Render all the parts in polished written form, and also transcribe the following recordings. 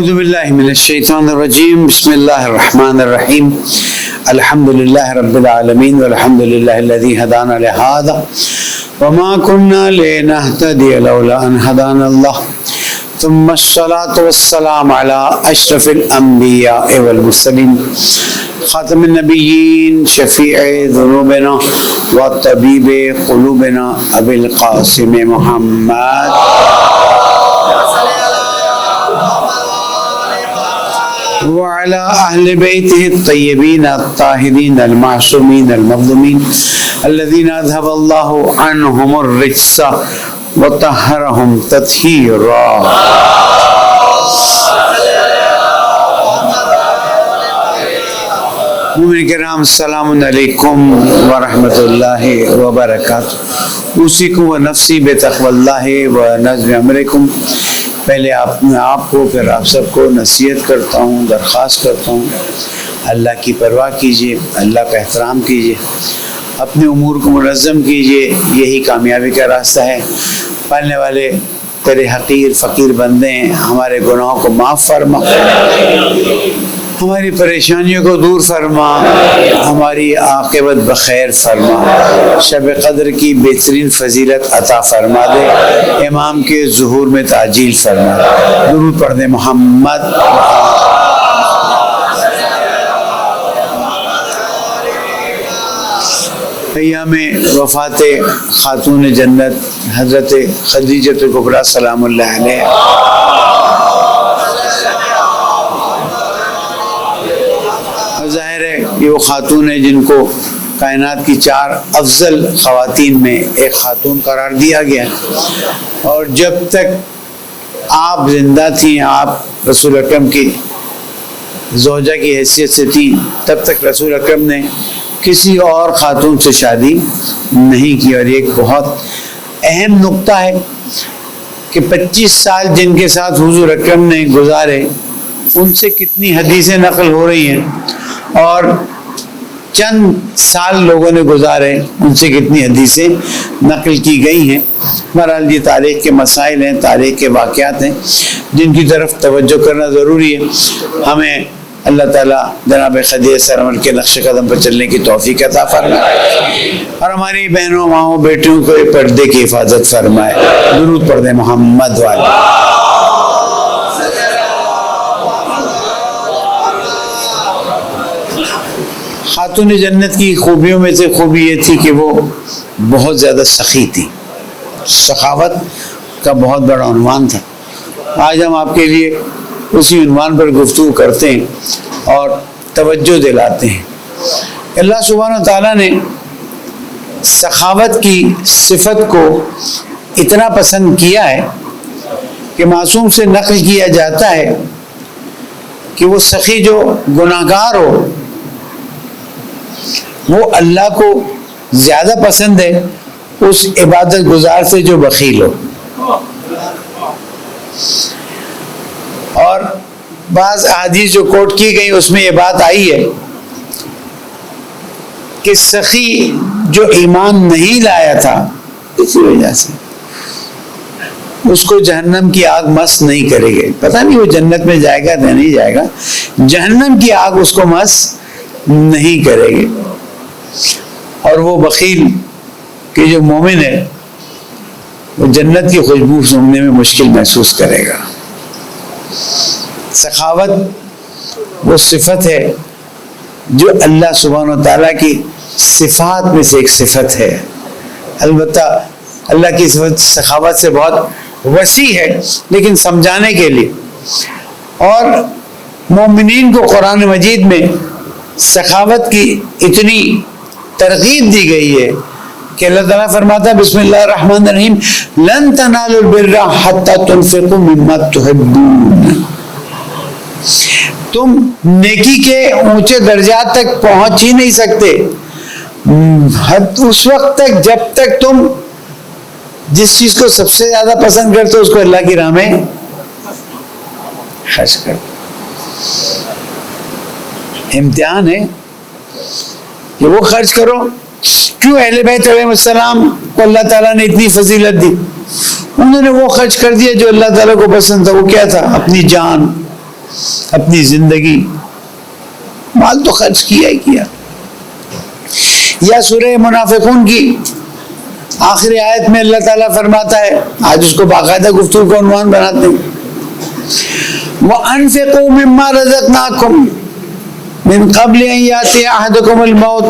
اعوذ باللہ من الشیطان الرجیم بسم اللہ الرحمن الرحیم الحمد للہ رب العالمین والحمد للہ الذی ہدانا لہذا وما كنا لنهتدي لولا ان هدانا الله ثم الصلاة والسلام على اشرف الانبیاء والمرسلین خاتم النبیین شفیع ذنوبنا وطبیب قلوبنا ابی القاسم محمد وعلى أهل بيته الطيبين الطاهرين المعصومين المظلومين الذين أذهب الله عنهم الرجس وطهرهم تطهيرا. مومن کرام السلام علیکم ورحمۃ اللہ وبرکاتہ. اوصیکم ونفسی بتقوی اللہ ونظم امرکم. پہلے آپ کو پھر آپ سب کو نصیحت کرتا ہوں، درخواست کرتا ہوں، اللہ کی پرواہ کیجیے، اللہ کا احترام کیجیے، اپنے امور کو منظم کیجیے. یہی کامیابی کا راستہ ہے. پالنے والے تیرے حقیر فقیر بندے ہیں، ہمارے گناہوں کو معاف فرما، ہماری پریشانیوں کو دور فرما، ہماری عاقبت بخیر فرما، شب قدر کی بہترین فضیلت عطا فرما دے، امام کے ظہور میں تعجیل فرما. درود پڑھ دے محمد. ایام وفات خاتون جنت حضرت خدیجہ کبریٰ سلام اللہ علیہ، ظاہر ہے یہ وہ خاتون ہے جن کو کائنات کی 4 افضل خواتین میں ایک خاتون قرار دیا گیا، اور جب تک آپ زندہ تھیں، آپ رسول اکرم کی زوجہ کی حیثیت سے تھیں، تب تک رسول اکرم نے کسی اور خاتون سے شادی نہیں کی. اور ایک بہت اہم نقطہ ہے کہ 25 سال جن کے ساتھ حضور اکرم نے گزارے، ان سے کتنی حدیثیں نقل ہو رہی ہیں، اور چند سال لوگوں نے گزارے، ان سے کتنی حدیثیں نقل کی گئی ہیں. بہرحال یہ تاریخ کے مسائل ہیں، تاریخ کے واقعات ہیں جن کی طرف توجہ کرنا ضروری ہے. ہمیں اللہ تعالیٰ جناب خدیجہ سرور کے نقش قدم پر چلنے کی توفیق عطا فرمائے، اور ہماری بہنوں ماؤں بیٹیوں کو پردے کی حفاظت فرمائے. درود پڑھ دے محمد والے. خاتون جنت کی خوبیوں میں سے خوبی یہ تھی کہ وہ بہت زیادہ سخی تھی. سخاوت کا بہت بڑا عنوان تھا. آج ہم آپ کے لیے اسی عنوان پر گفتگو کرتے ہیں اور توجہ دلاتے ہیں. اللہ سبحانہ و تعالیٰ نے سخاوت کی صفت کو اتنا پسند کیا ہے کہ معصوم سے نقل کیا جاتا ہے کہ وہ سخی جو گناہگار ہو وہ اللہ کو زیادہ پسند ہے اس عبادت گزار سے جو بخیل ہو. اور بعض احادیث جو کوٹ کی گئی اس میں یہ بات آئی ہے کہ سخی جو ایمان نہیں لایا تھا اسی وجہ سے اس کو جہنم کی آگ مس نہیں کرے گی. پتہ نہیں وہ جنت میں جائے گا یا نہیں جائے گا، جہنم کی آگ اس کو مس نہیں کرے گی. اور وہ بخیل کہ جو مومن ہے وہ جنت کی خوشبو سونگھنے میں مشکل محسوس کرے گا. سخاوت وہ صفت ہے جو اللہ سبحانہ و تعالیٰ کی صفات میں سے ایک صفت ہے. البتہ اللہ کی صفت سخاوت سے بہت وسیع ہے، لیکن سمجھانے کے لیے. اور مومنین کو قرآن مجید میں سخاوت کی اتنی ترغیب دی گئی ہے کہ اللہ تعالیٰ فرماتا ہے بسم اللہ الرحمن الرحیم لن تنالوا البر حتی تنفقوا مما تحبون. تم نیکی کے اونچے درجات تک پہنچ ہی نہیں سکتے اس وقت تک جب تک تم جس چیز کو سب سے زیادہ پسند کرتے ہو اس کو اللہ کی راہ میں خرچ کرو. امتحان ہے کہ وہ خرچ کرو. کیوں اہل بیت علیہ السلام کو اللہ تعالیٰ نے اتنی فضیلت دی؟ انہوں نے وہ خرچ کر دیا جو اللہ تعالیٰ کو پسند تھا. وہ کیا تھا؟ اپنی جان، اپنی زندگی مال تو خرچ کیا ہی کیا. یا سورہ منافقون کی آخری آیت میں اللہ تعالیٰ فرماتا ہے, آج اس کو باقاعدہ گفتگو کا عنوان بناتے ہیں, وَأَنفِقُوا مِمَّا رَزَقْنَاكُمْ مِن قَبْلِ أَن يَأْتِيَ أَحَدَكُمُ الْمَوْتُ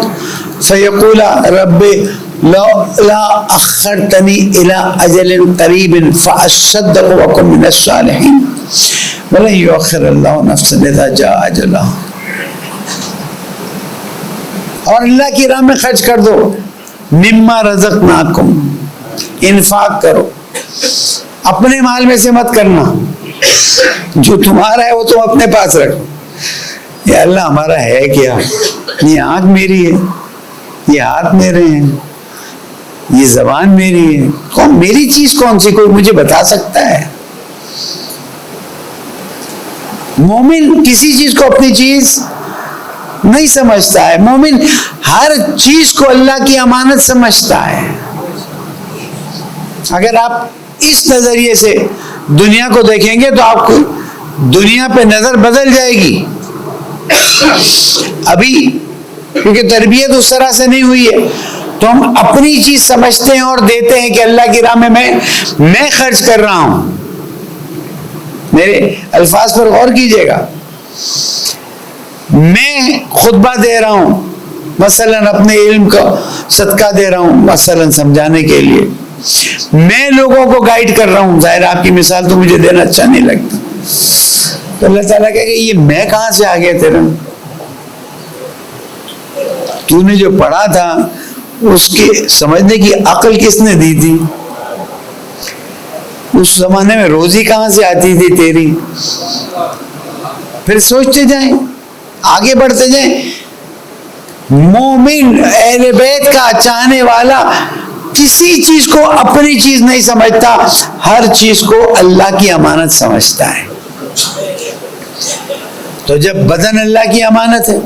فَيَقُولَ رَبِّ لَوْلَا أَخَّرْتَنِي إِلَىٰ أَجَلٍ قَرِيبٍ فَأَصَّدَّقَ وَأَكُن مِّنَ الصَّالِحِينَ وَلَن يُؤَخِّرَ اللَّهُ نَفْسًا إِذَا جَاءَ أَجَلُهَا. اور اللہ کی راہ میں خرچ کر دو. مما رزقناکم, انفاق کرو, اپنے مال میں سے مت کرنا, جو تمہارا ہے وہ تم اپنے پاس رکھو. یا اللہ ہمارا ہے کیا؟ یہ آنکھ میری ہے, یہ ہاتھ میرے ہیں, یہ زبان میری ہے, کون میری چیز کون سی کوئی مجھے بتا سکتا ہے؟ مومن کسی چیز کو اپنی چیز نہیں سمجھتا ہے. مومن ہر چیز کو اللہ کی امانت سمجھتا ہے. اگر آپ اس نظریے سے دنیا کو دیکھیں گے تو آپ کو دنیا پہ نظر بدل جائے گی. ابھی کیونکہ تربیت اس طرح سے نہیں ہوئی ہے تو ہم اپنی چیز سمجھتے ہیں اور دیتے ہیں کہ اللہ کی راہ میں میں خرچ کر رہا ہوں. میرے الفاظ پر غور کیجئے گا. میں خطبہ دے رہا ہوں, مثلاً اپنے علم کا صدقہ دے رہا ہوں, مثلاً سمجھانے کے لیے. میں لوگوں کو گائیڈ کر رہا ہوں. ظاہر آپ کی مثال تو مجھے دینا اچھا نہیں لگتا. تو اللہ تعالیٰ کہے کہ یہ میں کہاں سے آ گیا تیرا؟ تو نے جو پڑھا تھا اس کی سمجھنے کی عقل کس نے دی تھی؟ اس زمانے میں روزی کہاں سے آتی تھی تیری؟ پھر سوچتے جائیں, آگے بڑھتے جائیں. مومن اہل بیت کا چاہنے والا کسی چیز کو اپنی چیز نہیں سمجھتا, ہر چیز کو اللہ کی امانت سمجھتا ہے. تو جب بدن اللہ کی امانت ہے,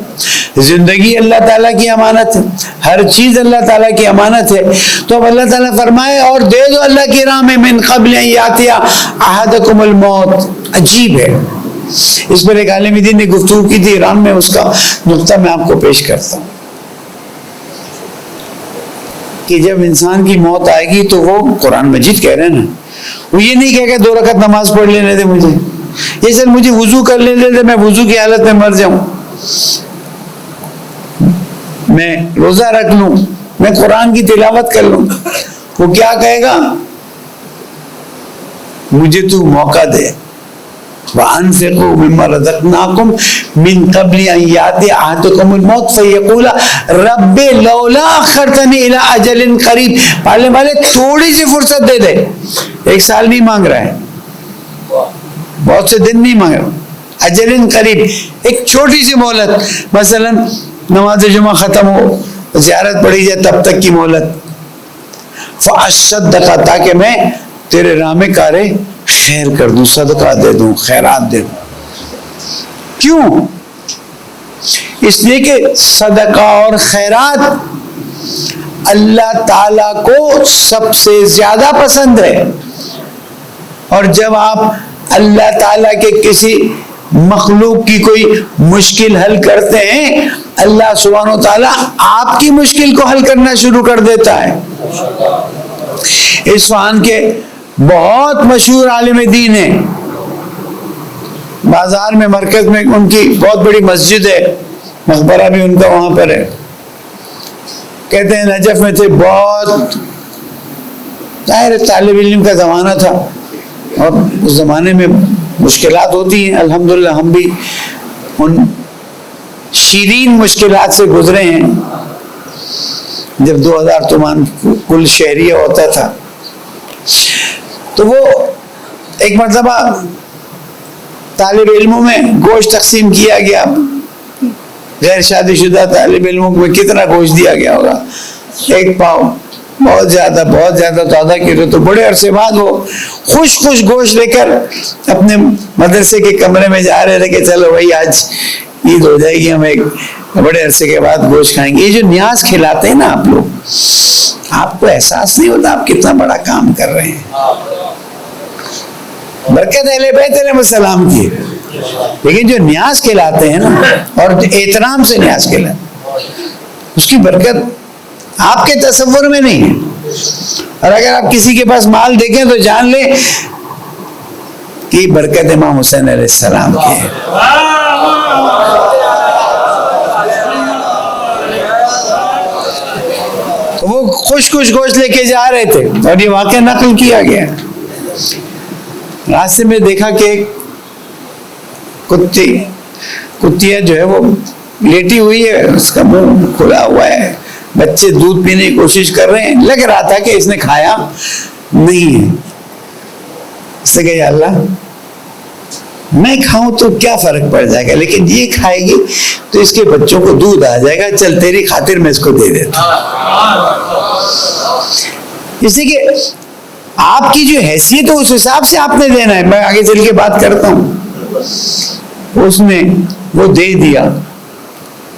زندگی اللہ تعالیٰ کی امانت ہے, ہر چیز اللہ تعالیٰ کی امانت ہے, تو اب اللہ تعالیٰ فرمائے اور دے دو اللہ کی راہ میں من قبل ان یاتی احدکم الموت. عجیب ہے. اس پر ایک عالم دین نے گفتگو کی تھی ایران میں, اس کا نقطہ میں آپ کو پیش کرتا ہوں کہ جب انسان کی موت آئے گی تو وہ قرآن مجید کہہ رہے ہیں نا, وہ یہ نہیں کہے کہ 2 رکعت نماز پڑھ لینے دے مجھے, یہ سر مجھے وضو کر لینے دے, میں وضو کی حالت میں مر جاؤں, میں روزہ رکھ لوں, میں قرآن کی تلاوت کر لوں. وہ کیا کہے گا؟ مجھے تو موقع دے. وَأَنفِقُوا مِمَّا رَزَقْنَاكُمْ مِن قَبْلِ أَن يَأْتِيَ أَحَدَكُمُ الْمَوْتُ فَيَقُولَ رَبِّ لَوْلَا أَخَّرْتَنِي إِلَىٰ أَجَلٍ قَرِيبٍ. پالنے والے تھوڑی سی فرصت دے دے, 1 سال نہیں مانگ رہا ہے, بہت سے دن نہیں مانگ رہا, اجل قریب, ایک چھوٹی سی مہلت. مثلا نماز جمعہ ختم ہو, زیارت پڑھی جائے تب تک کی مہلت. فَأَصَّدَّقَ, تاکہ میں تیرے راہ میں کارے خیر کر دوں, صدقہ دے دوں, خیرات دے دوں. کیوں؟ اس لیے کہ صدقہ اور خیرات اللہ تعالیٰ کو سب سے زیادہ پسند ہے. اور جب آپ اللہ تعالیٰ کے کسی مخلوق کی کوئی مشکل حل کرتے ہیں, اللہ سبحانہ و تعالیٰ آپ کی مشکل کو حل کرنا شروع کر دیتا ہے. اصفہان کے بہت مشہور عالم دین ہیں, بازار میں مرکز میں ان کی بہت بڑی مسجد ہے, مقبرہ بھی ان کا وہاں پر ہے. کہتے ہیں نجف میں تھے, بہت ظاہر طالب علم کا زمانہ تھا اور اس زمانے میں مشکلات ہوتی ہیں. الحمدللہ ہم بھی ان شیرین مشکلات سے گزرے ہیں. جب 2000 تومان کل شہریہ ہوتا تھا تو وہ ایک مرتبہ طالب علموں میں گوشت تقسیم کیا گیا. غیر شادی شدہ طالب علموں میں کتنا گوشت دیا گیا ہوگا؟ 1 پاؤ, بہت زیادہ تو آدھا کلو. تو بڑے عرصے بعد وہ خوش گوشت لے کر اپنے مدرسے کے کمرے میں جا رہے تھے کہ چلو بھائی آج عید ہو جائے گی, ہم ایک بڑے عرصے کے بعد گوشت کھائیں گے. یہ جو نیاز کھلاتے ہیں نا آپ لوگ, آپ کو احساس نہیں ہوتا آپ کتنا بڑا کام کر رہے ہیں. برکت اہل بیت علیہ السلام کی. لیکن جو نیاز کھلاتے ہیں نا، اور احترام سے نیاز کھلاتے، اس کی برکت آپ کے تصور میں نہیں ہے۔ اور اگر آپ کسی کے پاس مال دیکھیں تو جان لیں کہ برکت امام حسین علیہ السلام کی ہے۔ تو وہ خوش گوشت لے کے جا رہے تھے، اور یہ واقعہ نقل کیا گیا۔ راستے میں دیکھا کہ ایک کتیا جو ہے وہ لیٹی ہوئی ہے، اس کا منہ کھلا ہوا ہے، بچے دودھ پینے کی کوشش کر رہے ہیں، لگ رہا تھا کہ اس نے کھایا نہیں ہے۔ اس نے کہا یا اللہ، میں کھاؤں تو کیا فرق پڑ جائے گا، لیکن یہ کھائے گی تو اس کے بچوں کو دودھ آ جائے گا، چل تیری خاطر میں اس کو دے دیتا ہوں۔ اس لیے کہ آپ کی جو حیثیت ہے اس حساب سے آپ نے دینا ہے۔ میں آگے چل کے بات کرتا ہوں۔ اس نے وہ دے دیا،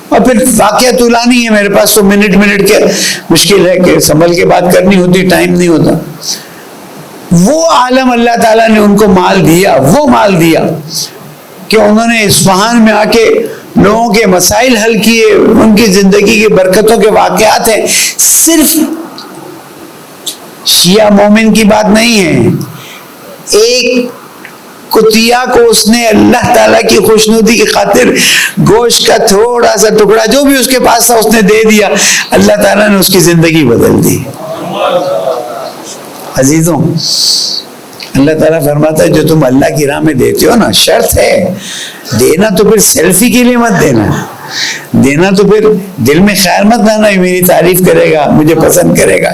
اور پھر واقعہ طولانی ہے، میرے پاس تو منٹ کے مشکل ہے کہ سنبھل کے بات کرنی ہوتی، ٹائم نہیں ہوتا۔ وہ عالم اللہ تعالیٰ نے ان کو مال دیا، وہ مال دیا کہ انہوں نے اصفہان میں آ کے لوگوں کے مسائل حل کیے، ان کی زندگی کی برکتوں کے واقعات ہیں۔ صرف شیعہ مومن کی بات نہیں ہے، ایک کتیا کو اس نے اللہ تعالیٰ کی خوشنودی کی خاطر گوشت کا تھوڑا سا ٹکڑا جو بھی اس کے پاس تھا اس نے دے دیا، اللہ تعالیٰ نے اس کی زندگی بدل دی۔ عزیزوں، اللہ تعالیٰ فرماتا ہے جو تم اللہ کی راہ میں دیتے ہو نا، شرط ہے دینا تو پھر سیلفی کے لیے مت دینا، دینا تو پھر دل میں خیال مت لانا میری تعریف کرے گا، مجھے پسند کرے گا،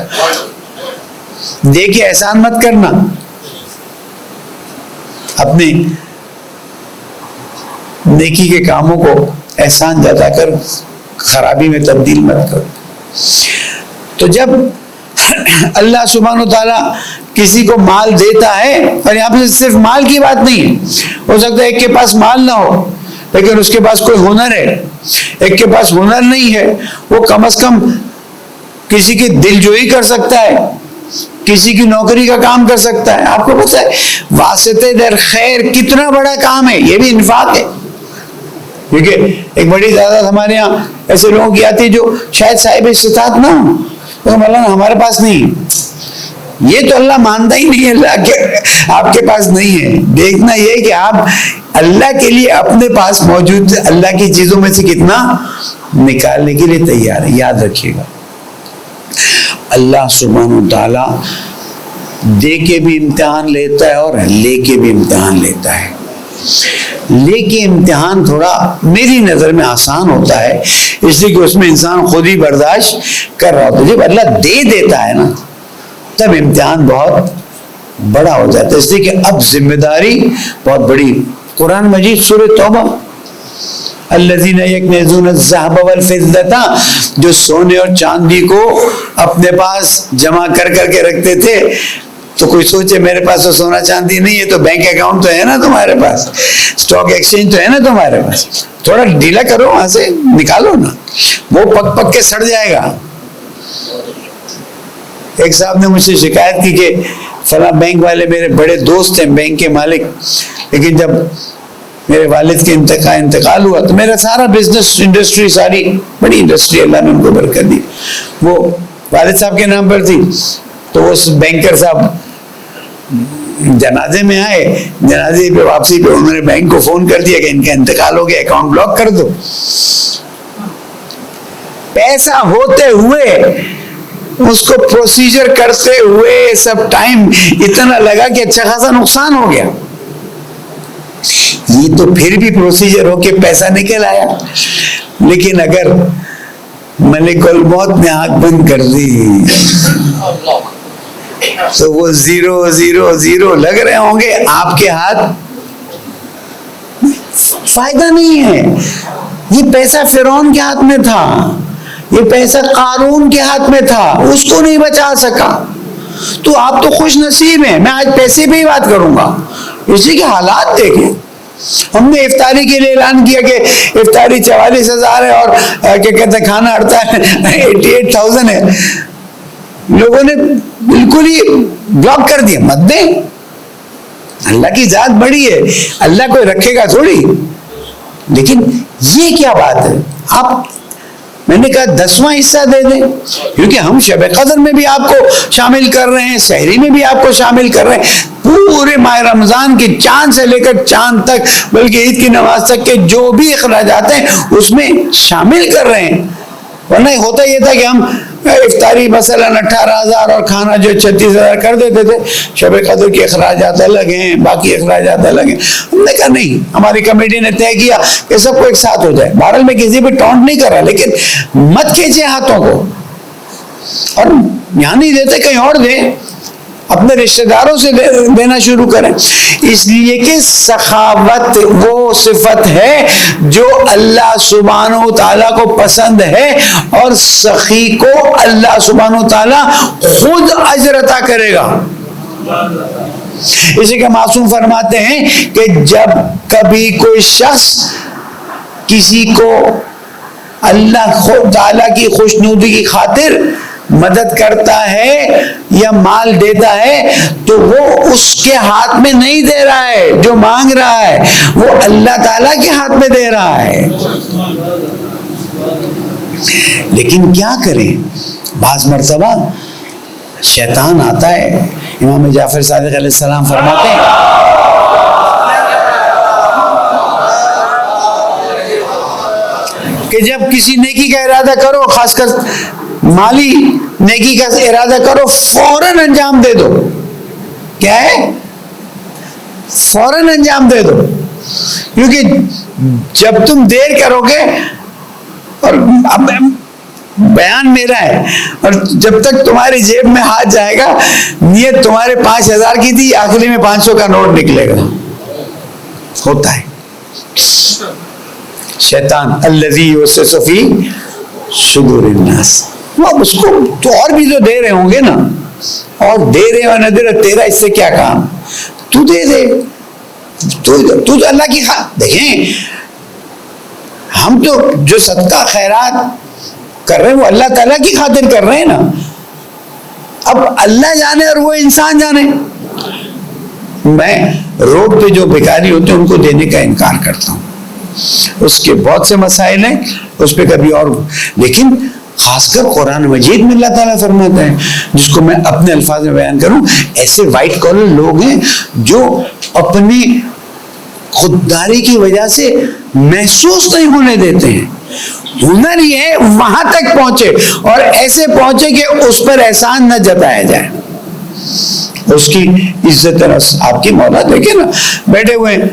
دے کے احسان مت کرنا، اپنے نیکی کے کاموں کو احسان جتا کر خرابی میں تبدیل مت کرو۔ تو جب اللہ سبحانہ و تعالیٰ کسی کو مال دیتا ہے، اور یہاں پہ صرف مال کی بات نہیں ہے، ہو سکتا ہے ایک کے پاس مال نہ ہو لیکن اس کے پاس کوئی ہنر ہے، ایک کے پاس ہنر نہیں ہے، وہ کم از کم کسی کی دل جوئی کر سکتا ہے، کسی کی نوکری کا کام کر سکتا ہے۔ آپ کو پتہ ہے واسطے در خیر کتنا بڑا کام ہے، یہ بھی انفاق ہے۔ کیونکہ ایک بڑی تعداد ہمارے یہاں ایسے لوگوں کی آتی جو شاید صاحب استطاعت نہ ہو، تو مولانا ہمارے پاس نہیں، یہ تو اللہ مانتا ہی نہیں ہے، اللہ کے آپ کے پاس نہیں ہے۔ دیکھنا یہ کہ آپ اللہ کے لیے اپنے پاس موجود اللہ کی چیزوں میں سے کتنا نکالنے کے لیے تیار ہے۔ یاد رکھیے گا، اللہ سبحانہ و تعالیٰ دے کے بھی امتحان لیتا ہے اور لے کے بھی امتحان لیتا ہے۔ لے کے امتحان تھوڑا میری نظر میں آسان ہوتا ہے، اس لیے کہ اس میں انسان خود ہی برداشت کر رہا ہوتا ہے۔ جب اللہ دے دیتا ہے نا تب امتحان بہت بڑا ہو جاتا ہے، اس لیے کہ اب ذمہ داری بہت بڑی۔ قرآن مجید سورہ توبہ، الذین یکنزون الذہب والفضة، جو سونے اور چاندی کو اپنے پاس جمع کر کے رکھتے تھے۔ تو کوئی سوچے میرے پاس تو سونا چاندی نہیں ہے، تو بینک اکاؤنٹ تو ہے نا تمہارے پاس، اسٹاک ایکسچینج تو ہے نا تمہارے پاس، تھوڑا ڈھیلا کرو، وہاں سے نکالو نا، وہ پک کے سڑ جائے گا۔ ایک صاحب نے مجھ سے شکایت کی کہ فلاں بینک والے میرے بڑے دوست ہیں، بینک کے مالک، لیکن جب میرے والد کے انتقال ہوا تو میرا سارا بزنس انڈسٹری، ساری بڑی انڈسٹری اللہ نے ان کو برکت دی، وہ والد صاحب کے نام پر تھی۔ تو وہ بینکر صاحب جنازے میں آئے، جنازے پہ واپسی پہ انہوں نے بینک کو فون کر دیا کہ ان کا انتقال ہو گیا، اکاؤنٹ بلاک کر دو۔ پیسہ ہوتے ہوئے اس کو پروسیجر کرتے ہوئے سب ٹائم اتنا لگا کہ اچھا خاصا نقصان ہو گیا۔ یہ تو پھر بھی پروسیجر ہو کے پیسہ نکل آیا، لیکن اگر ملک الموت نے آنکھ بند کر دی تو وہ 0 لگ رہے ہوں گے آپ کے ہاتھ، فائدہ نہیں ہے۔ یہ پیسہ فرعون کے ہاتھ میں تھا، یہ پیسہ قارون کے ہاتھ میں تھا، اس کو نہیں بچا سکا۔ تو آپ تو خوش نصیب ہیں۔ میں آج پیسے پہ ہی بات کروں گا، اسی کے حالات دیکھیں۔ ہم نے افطاری کے لیے اعلان کیا کہ افطاری 44,000 ہے اور کیا کہتے ہیں کھانا 88,000 ہے، لوگوں نے بالکل ہی بلاک کر دیا، مت دیں۔ اللہ کی ذات بڑی ہے، اللہ کوئی رکھے گا تھوڑی. لیکن یہ کیا بات ہے؟ آپ میں نے کہا 10واں حصہ دے دیں، کیونکہ ہم شب قدر میں بھی آپ کو شامل کر رہے ہیں، سحری میں بھی آپ کو شامل کر رہے ہیں، پورے ماہ رمضان کے چاند سے لے کر چاند تک، بلکہ عید کی نماز تک کے جو بھی اخراجات ہیں اس میں شامل کر رہے ہیں. ورنہ ہوتا یہ تھا کہ ہم افطاری مثلا 18,000 اور کھانا جو 36,000 کر دیتے تھے، شب قدر کے اخراجات الگ ہیں، باقی اخراجات الگ ہیں. ہم نے کہا نہیں، ہماری کمیٹی نے طے کیا کہ سب کو ایک ساتھ ہو جائے. بہرحال میں کسی بھی ٹونٹ نہیں کر رہا، لیکن مت کھینچے ہاتھوں کو، اور یہاں نہیں دیتے کہیں اور دیں، اپنے رشتہ داروں سے دینا شروع کریں. اس لیے کہ سخاوت وہ صفت ہے جو اللہ سبحانہ و تعالیٰ کو پسند ہے، اور سخی کو اللہ سبحانہ و تعالیٰ خود اجر عطا کرے گا. اسی کا معصوم فرماتے ہیں کہ جب کبھی کوئی شخص کسی کو اللہ خود تعالیٰ کی خوشنودی کی خاطر مدد کرتا ہے یا مال دیتا ہے، تو وہ اس کے ہاتھ میں نہیں دے رہا ہے، جو مانگ رہا ہے وہ اللہ تعالیٰ کے ہاتھ میں دے رہا ہے. لیکن کیا کریں، بعض مرتبہ شیطان آتا ہے. امام جعفر صادق علیہ السلام فرماتے ہیں کہ جب کسی نیکی کا ارادہ کرو، خاص کر مالی نیکی کا ارادہ کرو، فوراً انجام دے دو. کیا ہے؟ فوراً انجام دے دو. کیونکہ جب تم دیر کرو گے، اور اب بیان میرا ہے، اور جب تک تمہاری جیب میں ہاتھ جائے گا، نیت تمہارے 5,000 کی تھی، آخری میں 500 کا نوٹ نکلے گا. ہوتا ہے شیطان الذی یوسوس فی صدور الناس. وہ اس کو تو اور بھی تو دے رہے ہوں گے نا، اور دے رہے اور نہ دے رہے، تیرا اس سے کیا کام؟ تو دے دے، تو اللہ کی دیکھیں، ہم تو جو صدقہ خیرات کر رہے ہیں وہ اللہ تعالیٰ کی خاطر کر رہے ہیں نا. اب اللہ جانے اور وہ انسان جانے. میں روڈ پہ جو بھکاری ہوتے ہیں ان کو دینے کا انکار کرتا ہوں، اس کے بہت سے مسائل ہیں، اس پہ کبھی اور. لیکن خاص کر قرآن مجید میں اللہ تعالیٰ فرماتا ہے، جس کو میں اپنے الفاظ میں بیان کروں، ایسے وائٹ کالر لوگ ہیں جو اپنی خودداری کی وجہ سے محسوس نہیں ہونے دیتے ہیں. ہنر یہ ہے وہاں تک پہنچے، اور ایسے پہنچے کہ اس پر احسان نہ جتایا جائے، اس کی عزت. آپ کی مولا دیکھیں نا، بیٹھے ہوئے ہیں،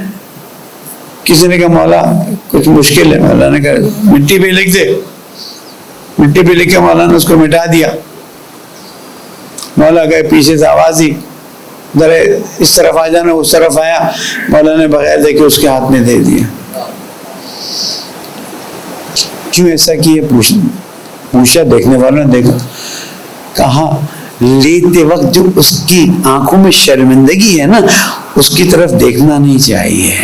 کسی نے کہا مولا کچھ مشکل ہے، مولا نے کہا مٹی پہ لکھ دے. مٹی پہ لکھ کے مولا نے اس کو مٹا دیا. مولا گئے، پیچھے سے آواز دی، ذرا اس طرف آ جانا. اس طرف آیا، مولا نے بغیر دیکھے اس کے ہاتھ میں دے دیا. کیوں ایسا کیا؟ پوچھا، دیکھنے والوں نے دیکھا، کہا لیتے وقت جو اس کی آنکھوں میں شرمندگی ہے نا، اس کی طرف دیکھنا نہیں چاہیے.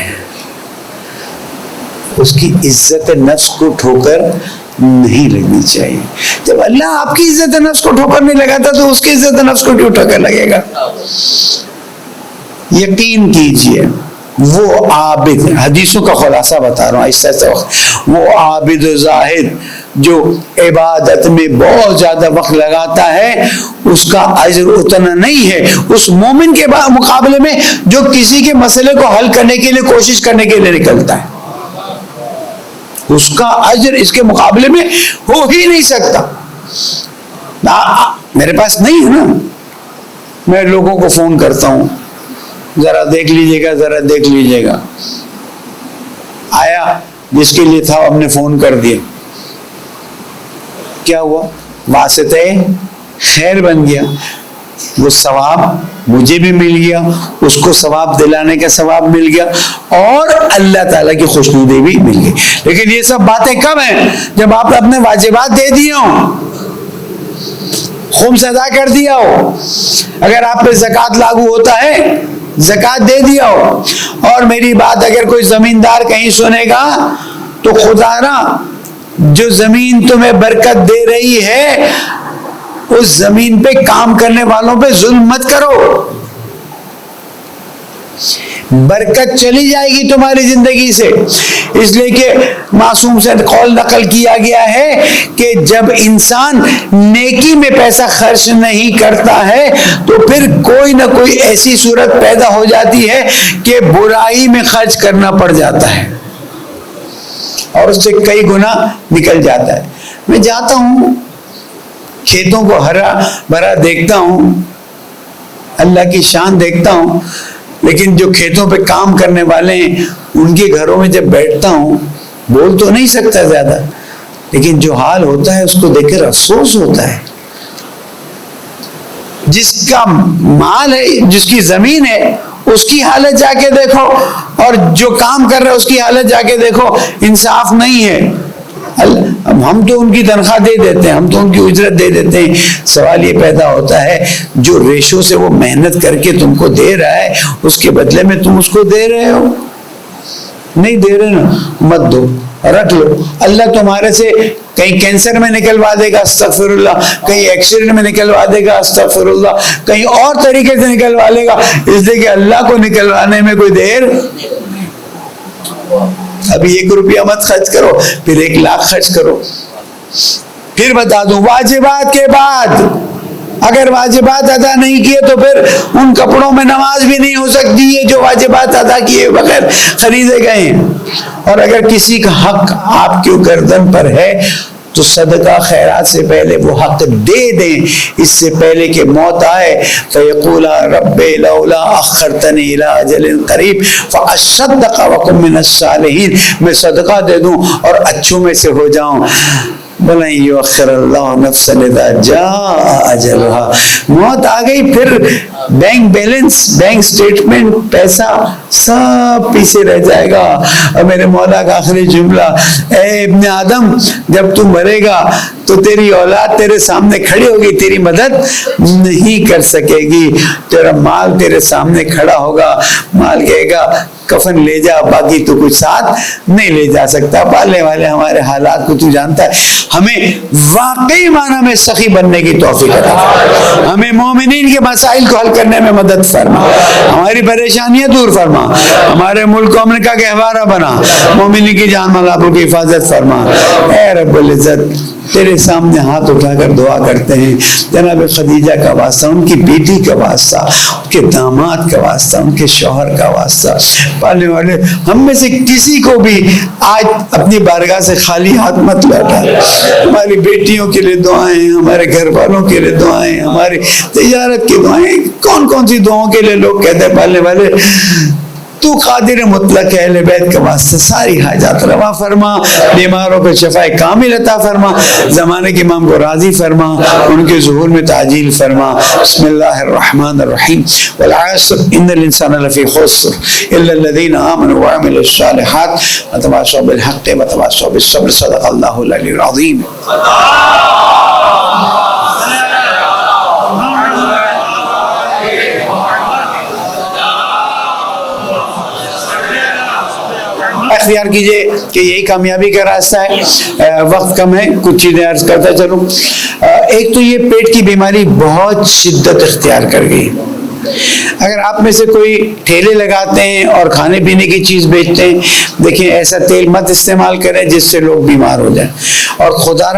اس کی عزت نفس کو ٹھوکر نہیں لگنی چاہیے. جب اللہ آپ کی عزت نفس کو ٹھوکر نہیں لگاتا تو اس کی عزت نفس کو کیوں ٹھوکر لگے گا؟ یقین کیجئے، وہ عابد، حدیثوں کا خلاصہ بتا رہا ہوں ایسا وہ عابد و زاہد جو عبادت میں بہت زیادہ وقت لگاتا ہے، اس کا اجر اتنا نہیں ہے اس مومن کے مقابلے میں جو کسی کے مسئلے کو حل کرنے کے لیے کوشش کرنے کے لیے نکلتا ہے. اس کا اجر اس کے مقابلے میں ہو ہی نہیں سکتا. میرے پاس نہیں ہے نا، میں لوگوں کو فون کرتا ہوں، ذرا دیکھ لیجئے گا، ذرا دیکھ لیجئے گا. آیا جس کے لیے تھا ہم نے فون کر دیا، کیا ہوا؟ واسطہ خیر بن گیا. وہ ثواب مجھے بھی مل گیا، اس کو ثواب دلانے کا ثواب مل گیا، اور اللہ تعالیٰ کی خوشنودی بھی مل گئی. لیکن یہ سب باتیں کب ہیں؟ جب آپ اپنے واجبات دے دیے ہوں، خمس ادا کر دیا ہو. اگر آپ پہ زکوٰۃ لاگو ہوتا ہے، زکوٰۃ دے دیا ہو. اور میری بات اگر کوئی زمیندار کہیں سنے گا تو خدا نا جو زمین تمہیں برکت دے رہی ہے اس زمین پہ کام کرنے والوں پہ ظلم مت کرو. برکت چلی جائے گی تمہاری زندگی سے. اس لیے کہ معصوم سے قول نقل کیا گیا ہے کہ جب انسان نیکی میں پیسہ خرچ نہیں کرتا ہے تو پھر کوئی نہ کوئی ایسی صورت پیدا ہو جاتی ہے کہ برائی میں خرچ کرنا پڑ جاتا ہے اور اس سے کئی گنا نکل جاتا ہے. میں جاتا ہوں کھیتوں کو ہرا بھرا دیکھتا ہوں, اللہ کی شان دیکھتا ہوں, لیکن جو کھیتوں پہ کام کرنے والے ہیں ان کے گھروں میں جب بیٹھتا ہوں, بول تو نہیں سکتا زیادہ, لیکن جو حال ہوتا ہے اس کو دیکھ کر افسوس ہوتا ہے. جس کا مال ہے, جس کی زمین ہے, اس کی حالت جا کے دیکھو, اور جو کام کر رہا ہے اس کی حالت جا کے دیکھو. انصاف نہیں ہے. ہم تو ان کی تنخواہ دے دیتے ہیں, ہم تو ان کی اجرت دے دیتے ہیں. سوال یہ پیدا ہوتا ہے جو ریشو سے وہ محنت کر کے تم کو دے رہا ہے, اس کے بدلے میں تم اس کو دے رہے ہو؟ نہیں دے رہے نا, مت دو, رکھ لو. اللہ تمہارے سے کہیں کینسر میں نکلوا دے گا, استغفر اللہ, کہیں ایکسیڈنٹ میں نکلوا دے گا, استغفر اللہ, کہیں اور طریقے سے نکلوا لے گا, اس لیے کہ اللہ کو نکلوانے میں کوئی دیر. ابھی 1 روپیہ مت خرچ کرو, پھر 1 لاکھ خرچ کرو. پھر بتا دوں, واجبات کے بعد اگر واجبات ادا نہیں کیے تو پھر ان کپڑوں میں نماز بھی نہیں ہو سکتی ہے جو واجبات ادا کیے بغیر خریدے گئے ہیں. اور اگر کسی کا حق آپ کے گردن پر ہے تو صدقہ خیرات سے پہلے وہ حق دے دیں, اس سے پہلے کہ موت آئے. فَيَقُولَا رَبِّ لَوْلَا أَخَّرْتَنِي إِلَىٰ أَجَلٍ قَرِيبٍ فَأَصَّدَّقَ وَأَكُن مِّنَ الصَّالِحِينَ. میں صدقہ دے دوں اور اچھوں میں سے ہو جاؤں. بَلَن يُؤَخِّرَ اللَّهُ نَفْسًا إِذَا جَاءَ أَجَلُهَا. موت آ گئی, پھر بینک بیلنس, بینک سٹیٹمنٹ, پیسہ سب پیچھے رہ جائے گا. اور میرے مولا کا آخری جملہ, اے ابن آدم, جب تو مرے گا تو تیری اولاد تیرے سامنے کھڑی ہوگی, تیری مدد نہیں کر سکے گی. تیرا مال تیرے سامنے کھڑا ہوگا, مال کہے گا کفن لے جا, باقی تو کچھ ساتھ نہیں لے جا سکتا. پالنے والے ہمارے حالات کو تو جانتا ہے. ہمیں واقعی معنی میں سخی بننے کی توفیق عطا فرما, ہمیں مومنین کے مسائل کو حل کرنے میں مدد فرما, ہماری پریشانیاں دور فرما, ہمارے ملک کو امن کا گہوارہ بنا, مومنین کی جان مال کی حفاظت فرما. اے رب العزت, تیرے سامنے ہاتھ اٹھا کر دعا کرتے ہیں جناب خدیجہ کا واسطہ, ان کی بیٹی کا واسطہ, ان کے داماد کا واسطہ, ان کے شوہر کا واسطہ. پالنے والے ہم میں سے کسی کو بھی آج اپنی بارگاہ سے خالی ہاتھ مت لوٹا. ہماری بیٹیوں کے لیے دعائیں, ہمارے گھر والوں کے لیے دعائیں, ہماری تجارت کی دعائیں, کون کون سی دعاؤں کے لیے لوگ کہتے ہیں پالنے والے تو قادر مطلق ہے. اہل بیت کے واسطے ساری حاجات روا فرما, بیماروں کو شفاء کامل عطا فرما, زمانے کے امام کو راضی فرما, ان کے ظہور میں تعجیل فرما. بسم اللہ الرحمن الرحیم. والعصر ان الانسان لفی خسر الا الذین آمنوا وعملوا الصالحات وتواصوا بالحق وتواصوا بالصبر. صدق اللہ العلی العظیم. اختیار کیجئے کہ یہی کامیابی کا راستہ ہے. وقت کم ہے, کچھ چیزیں عرض کرتا چلوں. ایک تو یہ پیٹ کی بیماری بہت شدت اختیار کر گئی. اگر آپ میں سے کوئی ٹھیلے لگاتے ہیں اور کھانے پینے کی چیز بیچتے ہیں, دیکھیں ایسا تیل مت استعمال کریں جس سے لوگ بیمار ہو جائیں. اور خدا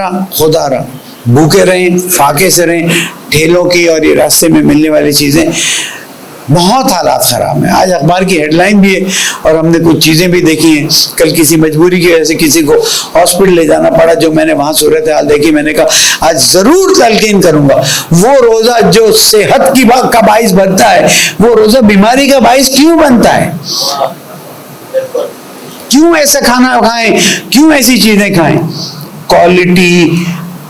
را بھوکے رہیں, فاقے سے رہیں. ٹھیلوں کی اور یہ راستے میں ملنے والی چیزیں, بہت حالات خراب ہیں. آج اخبار کی ہیڈ لائن بھی ہے اور ہم نے کچھ چیزیں بھی دیکھی ہیں. کل کسی مجبوری کی وجہ سے کسی کو ہاسپٹل لے جانا پڑا, جو میں نے وہاں صورتحال دیکھی, میں نے کہا آج ضرور تلقین کروں گا. وہ روزہ جو صحت کی کا باعث بنتا ہے, وہ روزہ بیماری کا باعث کیوں بنتا ہے؟ کیوں ایسا کھانا کھائیں, کیوں ایسی چیزیں کھائیں؟ کوالٹی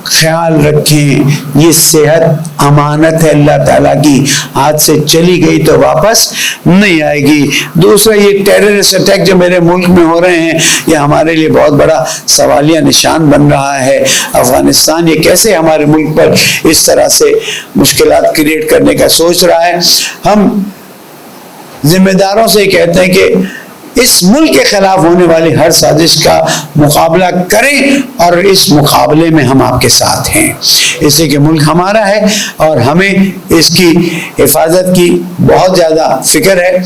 خیال رکھیں. یہ صحت امانت ہے اللہ تعالیٰ کی, ہاتھ سے چلی گئی تو واپس نہیں آئے گی. دوسرا, یہ ٹیررسٹ اٹیک جو میرے ملک میں ہو رہے ہیں, یہ ہمارے لیے بہت بڑا سوالیہ نشان بن رہا ہے. افغانستان یہ کیسے ہمارے ملک پر اس طرح سے مشکلات کریٹ کرنے کا سوچ رہا ہے. ہم ذمہ داروں سے کہتے ہیں کہ اس ملک کے خلاف ہونے والی ہر سازش کا مقابلہ کریں, اور اس مقابلے میں ہم آپ کے ساتھ ہیں. اس لیے کہ ملک ہمارا ہے اور ہمیں اس کی حفاظت کی بہت زیادہ فکر ہے.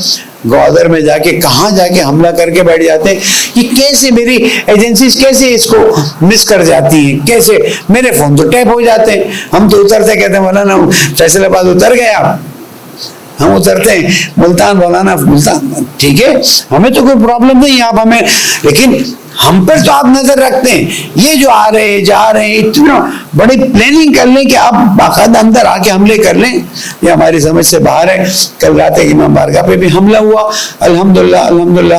گوادر میں جا کے کہاں جا کے حملہ کر کے بیٹھ جاتے ہیں. یہ کیسے میری ایجنسیز کیسے اس کو مس کر جاتی ہیں, کیسے میرے فون تو ٹیپ ہو جاتے ہیں. ہم تو اترتے کہتے ہیں مولانا فیصل آباد اتر گئے آپ, ہم اترتے ہیں ملتان, مولانا ملتان, ٹھیک ہے ہمیں تو کوئی پرابلم نہیں آپ ہمیں, لیکن ہم پر تو آپ نظر رکھتے ہیں. یہ جو آ رہے ہیں جا رہے ہیں اتنا بڑی پلاننگ کر لیں کہ آپ باقاعدہ اندر آ کے حملے کر لیں, یہ ہماری سمجھ سے باہر ہے. کل رات امام بارگاہ پہ بھی حملہ ہوا, الحمدللہ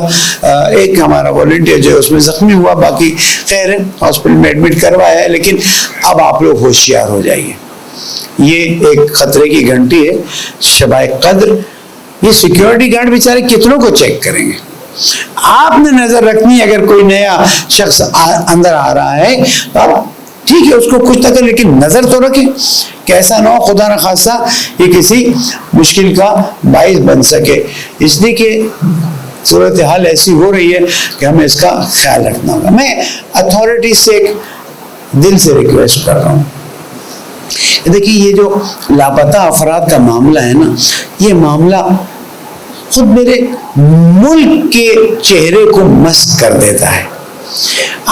ایک ہمارا والنٹیئر جو ہے اس میں زخمی ہوا, باقی خیر ہے ہاسپٹل میں ایڈمٹ کروایا ہے. لیکن اب آپ لوگ ہوشیار ہو جائیے, یہ ایک خطرے کی گھنٹی ہے. شبائے قدر یہ سیکیورٹی گارڈ بیچارے کتنوں کو چیک کریں گے. آپ نے نظر رکھنی, اگر کوئی نیا شخص اندر آ رہا ہے تو آپ ٹھیک ہے اس کو کچھ تک لیکن نظر تو رکھیں, کیسا نہ ہو خدا نخواستہ یہ کسی مشکل کا باعث بن سکے. اس لیے کہ صورتحال ایسی ہو رہی ہے کہ ہمیں اس کا خیال رکھنا ہوگا. میں اتھارٹی سے ایک دل سے ریکویسٹ کر رہا ہوں, دیکھیے یہ جو لاپتہ افراد کا معاملہ ہے نا, یہ معاملہ خود میرے ملک کے چہرے کو مست کر دیتا ہے.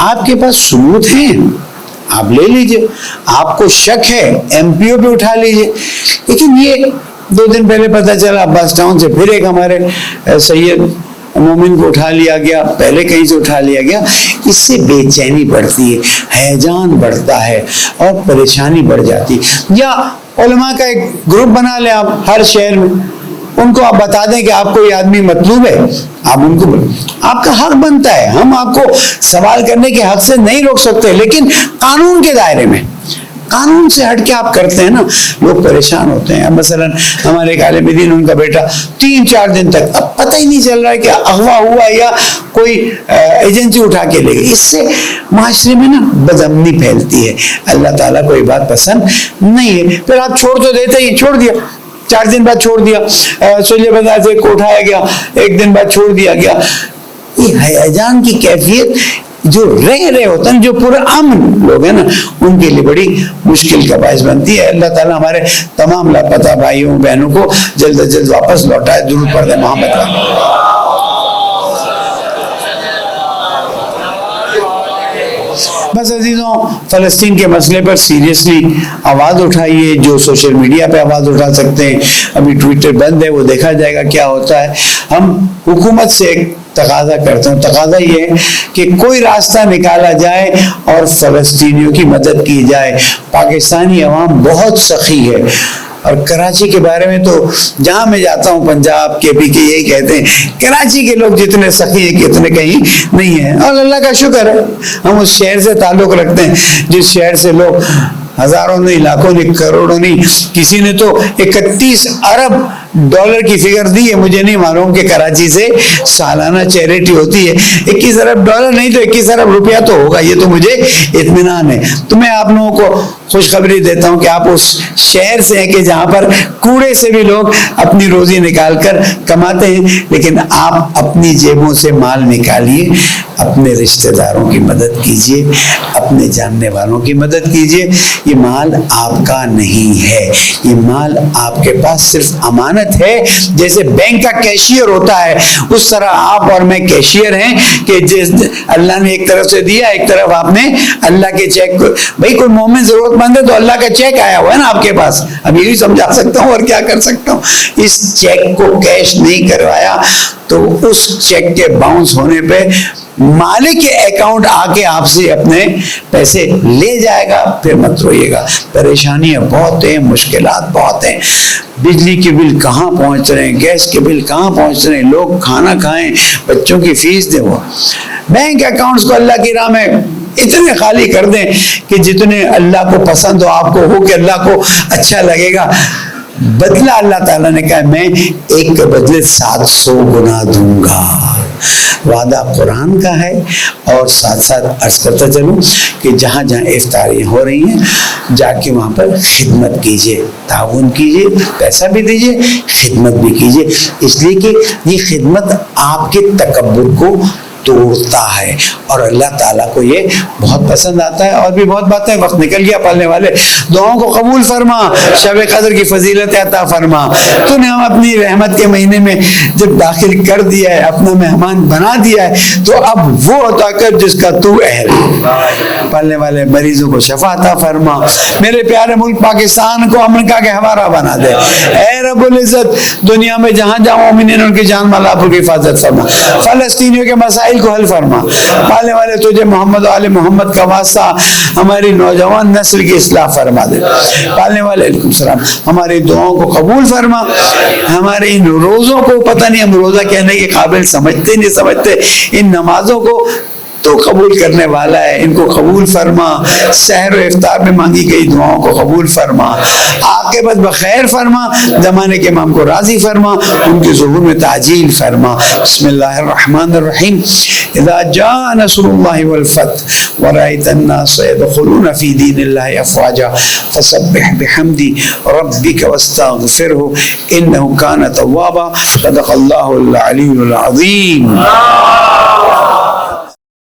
آپ کے پاس ثبوت ہیں, آپ لے لیجئے. آپ کو شک ہے ایم پی او پہ اٹھا لیجئے. لیکن یہ 2 دن پہلے پتہ چلا عباس ٹاؤن سے پھر ایک ہمارے سید مومن کو اٹھا لیا گیا, پہلے کہیں سے اٹھا لیا گیا. اس سے بے چینی بڑھتی ہے, ہیجان بڑھتا ہے اور پریشانی بڑھ جاتی. یا علماء کا ایک گروپ بنا لیں آپ ہر شہر میں, ان کو آپ بتا دیں کہ آپ کو یہ آدمی مطلوب ہے, آپ ان کو, آپ کا حق بنتا ہے, ہم آپ کو سوال کرنے کے حق سے نہیں روک سکتے, لیکن قانون کے دائرے میں, قانون سے ہٹ کے آپ کرتے ہیں نا, لوگ پریشان ہوتے ہیں. مثلا ہمارے ایک عالم دین, ان کا بیٹا 3-4 دن تک اب پتہ ہی نہیں چل رہا ہے کہ اغوا ہوا یا کوئی ایجنسی اٹھا کے لے گئی. اس سے معاشرے میں نا بدامنی پھیلتی ہے. اللہ تعالیٰ کو یہ بات پسند نہیں ہے. پھر آپ چھوڑ تو دیتے ہی, چھوڑ دیا 4 دن بعد چھوڑ دیا, سلجھے بازار سے کو اٹھایا گیا 1 دن بعد چھوڑ دیا گیا. یہ ہیجان کی کیفیت جو رہے ہوتے ہیں, جو پورا امن لوگ ہیں نا, ان کے لیے بڑی مشکل کا باعث بنتی ہے. اللہ تعالیٰ ہمارے تمام لاپتہ بھائیوں بہنوں کو جلد از جلد واپس لوٹائے. درود پڑھ دیں محمد کا. بس عزیزوں, فلسطین کے مسئلے پر سیریسلی آواز اٹھائیے, جو سوشل میڈیا پہ آواز اٹھا سکتے ہیں. ابھی ٹویٹر بند ہے, وہ دیکھا جائے گا کیا ہوتا ہے. ہم حکومت سے ایک تقاضا کرتے ہیں, تقاضا یہ ہے کہ کوئی راستہ نکالا جائے اور فلسطینیوں کی مدد کی جائے. پاکستانی عوام بہت سخی ہے, اور کراچی کے بارے میں تو جہاں میں جاتا ہوں پنجاب کے بھی یہی کہتے ہیں, کراچی کے لوگ جتنے سخی ہیں کتنے کہیں نہیں ہیں. اور اللہ کا شکر ہے ہم اس شہر سے تعلق رکھتے ہیں جس شہر سے لوگ ہزاروں نہیں, لاکھوں نہیں, کروڑوں نہیں, کسی نے تو 31 ارب ڈالر کی فگر دی ہے. مجھے نہیں معلوم کہ کراچی سے سالانہ چیریٹی ہوتی ہے. 21 ارب ڈالر نہیں تو 21 ارب روپیہ تو ہوگا, یہ تو مجھے اطمینان ہے. تو میں آپ لوگوں کو خوشخبری دیتا ہوں کہ آپ اس شہر سے ہیں کہ جہاں پر کوڑے سے بھی لوگ اپنی روزی نکال کر کماتے ہیں, لیکن آپ اپنی جیبوں سے مال نکالیے, اپنے رشتہ داروں کی مدد کیجیے, اپنے جاننے والوں کی مدد کیجیے. یہ مال آپ کا نہیں ہے, یہ مال آپ کے پاس صرف امانت ہے. جیسے بینک کا کیشیئر ہوتا ہے, اس طرح آپ اور میں کیشیئر ہیں کہ اللہ نے ایک طرف سے دیا, ایک طرف آپ نے اللہ کے چیک. بھائی کوئی مومن ضرورت مند ہے تو اللہ کا چیک آیا ہوا ہے نا آپ کے پاس, اب یہ بھی سمجھا سکتا ہوں اور کیا کر سکتا ہوں. اس چیک کو کیش نہیں کروایا تو اس چیک کے باؤنس ہونے پہ مالک کے اکاؤنٹ آ کے آپ سے اپنے پیسے لے جائے گا. پھر مت روئیے گا, پریشانیاں بہت ہیں, مشکلات بہت ہیں. بجلی کے بل کہاں پہنچ رہے ہیں, گیس کے بل کہاں پہنچ رہے ہیں, لوگ کھانا کھائیں, بچوں کی فیس دیں. وہ بینک اکاؤنٹس کو اللہ کی راہ میں اتنے خالی کر دیں کہ جتنے اللہ کو پسند ہو, آپ کو ہو کہ اللہ کو اچھا لگے گا. بدلہ اللہ تعالیٰ نے کہا میں ایک کے بدلے 700 گنا دوں گا. وعدہ قرآن کا ہے. اور ساتھ ساتھ عرض کرتا چلوں کہ جہاں جہاں افطاریاں ہو رہی ہیں جا کے وہاں پر خدمت کیجیے, تعاون کیجیے, پیسہ بھی دیجیے, خدمت بھی کیجیے. اس لیے کہ یہ خدمت آپ کے تکبر کو توڑتا ہے، اور اللہ تعالیٰ کو یہ بہت پسند آتا ہے۔ اور بھی بہت باتیں، وقت نکل گیا پڑھنے والے۔ دعاؤں کو قبول فرما، شب قدر کی فضیلت عطا فرما۔ تو نے ہم اپنی رحمت کے مہینے میں جب داخل کر دیا ہے، اپنا مہمان بنا دیا ہے، تو اب وہ عطا کر جس کا تو اہل ہے۔ پڑھنے والے مریضوں کو شفا عطا فرما، میرے پیارے ملک پاکستان کو امن کا گہوارہ بنا دے۔ اے رب العزت، دنیا میں جہاں جہاں مومنین ان کی جان مال آبرو کی حفاظت فرما، فلسطینیوں کے مسائل کو حل فرما۔ پالنے والے تجھے محمد و آل محمد کا واسطہ ہماری نوجوان نسل کی اصلاح فرما دے۔ پالنے والے علیکم السلام، ہماری دعاؤں کو قبول فرما۔ ہمارے ان روزوں کو، پتہ نہیں ہم روزہ کہنے کے قابل سمجھتے نہیں سمجھتے، ان نمازوں کو تو قبول کرنے والا ہے، ان کو قبول فرما۔ سحر و افطار میں مانگی گئی دعاؤں کو قبول فرما، عاقبت بخیر فرما، زمانے کے امام کو راضی فرما، ان کے ظہور میں تعجیل فرما۔ بسم اللہ الرحمن الرحیم۔ اذا جاء نصر اللہ والفتح ورأيت الناس يدخلون في دين الله افواجا فسبح بحمد ربك واستغفره انه كان توابا۔ صدق اللہ العلی العظیم۔